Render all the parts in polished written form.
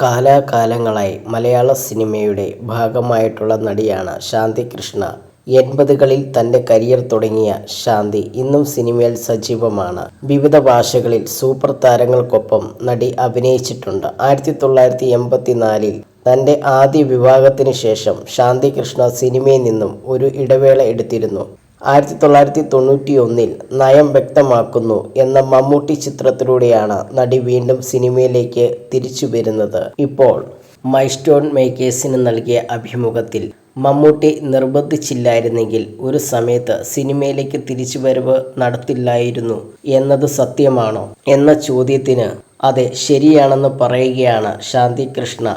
കാലാകാലങ്ങളായി മലയാള സിനിമയുടെ ഭാഗമായിട്ടുള്ള നടിയാണ് ശാന്തി കൃഷ്ണ. 80കളിൽ തൻ്റെ കരിയർ തുടങ്ങിയ ശാന്തി ഇന്നും സിനിമയിൽ സജീവമാണ്. വിവിധ ഭാഷകളിൽ സൂപ്പർ താരങ്ങൾക്കൊപ്പം നടി അഭിനയിച്ചിട്ടുണ്ട്. 1984-ൽ തൻ്റെ ആദ്യ വിവാഹത്തിന് ശേഷം ശാന്തി കൃഷ്ണ സിനിമയിൽ നിന്നും ഒരു ഇടവേള എടുത്തിരുന്നു. 1991-ൽ നയം വ്യക്തമാക്കുന്നു എന്ന മമ്മൂട്ടി ചിത്രത്തിലൂടെയാണ് നടി വീണ്ടും സിനിമയിലേക്ക് തിരിച്ചു വരുന്നത്. ഇപ്പോൾ മൈൽസ്റ്റോൺ മേക്കേഴ്സിന് നൽകിയ അഭിമുഖത്തിൽ മമ്മൂട്ടി നിർബന്ധിച്ചില്ലായിരുന്നെങ്കിൽ ഒരു സമയത്ത് സിനിമയിലേക്ക് തിരിച്ചുവരവ് നടത്തില്ലായിരുന്നു എന്നത് സത്യമാണോ എന്ന ചോദ്യത്തിന് അതെ, ശരിയാണെന്ന് പറയുകയാണ് ശാന്തി കൃഷ്ണ.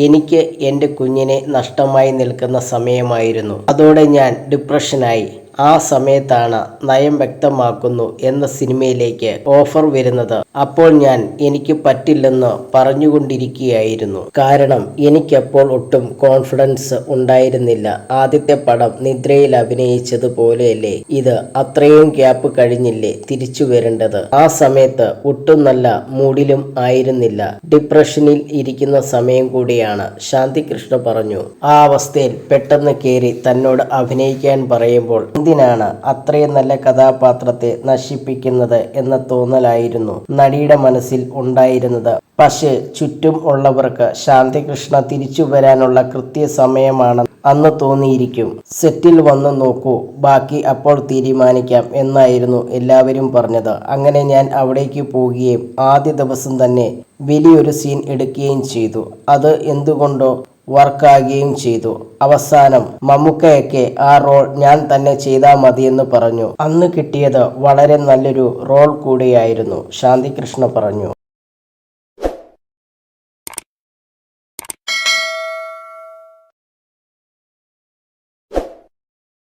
എനിക്ക് എൻ്റെ കുഞ്ഞിനെ നഷ്ടമായി നിൽക്കുന്ന സമയമായിരുന്നു. അതോടെ ഞാൻ ഡിപ്രഷനായി. ആ സമയത്താണ് നയം വ്യക്തമാക്കുന്നു എന്ന സിനിമയിലേക്ക് ഓഫർ വരുന്നത്. അപ്പോൾ ഞാൻ എനിക്ക് പറ്റില്ലെന്ന് പറഞ്ഞുകൊണ്ടിരിക്കുകയായിരുന്നു. കാരണം എനിക്കപ്പോൾ ഒട്ടും കോൺഫിഡൻസ് ഉണ്ടായിരുന്നില്ല. ആദ്യത്തെ പടം നിദ്രയിൽ അഭിനയിച്ചതുപോലെയല്ലേ ഇത്? അത്രയും ഗ്യാപ്പ് കഴിഞ്ഞില്ലേ തിരിച്ചു വരേണ്ടത്? ആ സമയത്ത് ഒട്ടും നല്ല മൂഡിലും ആയിരുന്നില്ല. ഡിപ്രഷനിൽ ഇരിക്കുന്ന സമയം കൂടിയാണ്, ശാന്തി കൃഷ്ണ പറഞ്ഞു. ആ അവസ്ഥയിൽ പെട്ടെന്ന് കയറി തന്നോട് അഭിനയിക്കാൻ പറയുമ്പോൾ എന്തിനാണ് അത്രയും നല്ല കഥാപാത്രത്തെ നശിപ്പിക്കുന്നത് എന്ന തോന്നലായിരുന്നു നടിയുടെ മനസ്സിൽ ഉണ്ടായിരുന്നത്. പക്ഷേ ചുറ്റും ഉള്ളവർക്ക് ശാന്തി കൃഷ്ണ തിരിച്ചു വരാനുള്ള കൃത്യസമയമാണ് അന്ന് തോന്നിയിരിക്കും. സെറ്റിൽ വന്ന് നോക്കൂ, ബാക്കി അപ്പോൾ തീരുമാനിക്കാം എന്നായിരുന്നു എല്ലാവരും പറഞ്ഞത്. അങ്ങനെ ഞാൻ അവിടേക്ക് പോവുകയും ആദ്യ ദിവസം തന്നെ വലിയൊരു സീൻ എടുക്കുകയും ചെയ്തു. അത് എന്തുകൊണ്ടോ വർക്കാകുകയും ചെയ്തു. അവസാനം മമ്മൂക്കയൊക്കെ ആ റോൾ ഞാൻ തന്നെ ചെയ്താൽ മതിയെന്ന് പറഞ്ഞു. അന്ന് കിട്ടിയത് വളരെ നല്ലൊരു റോൾ കൂടിയായിരുന്നു, ശാന്തി കൃഷ്ണ പറഞ്ഞു.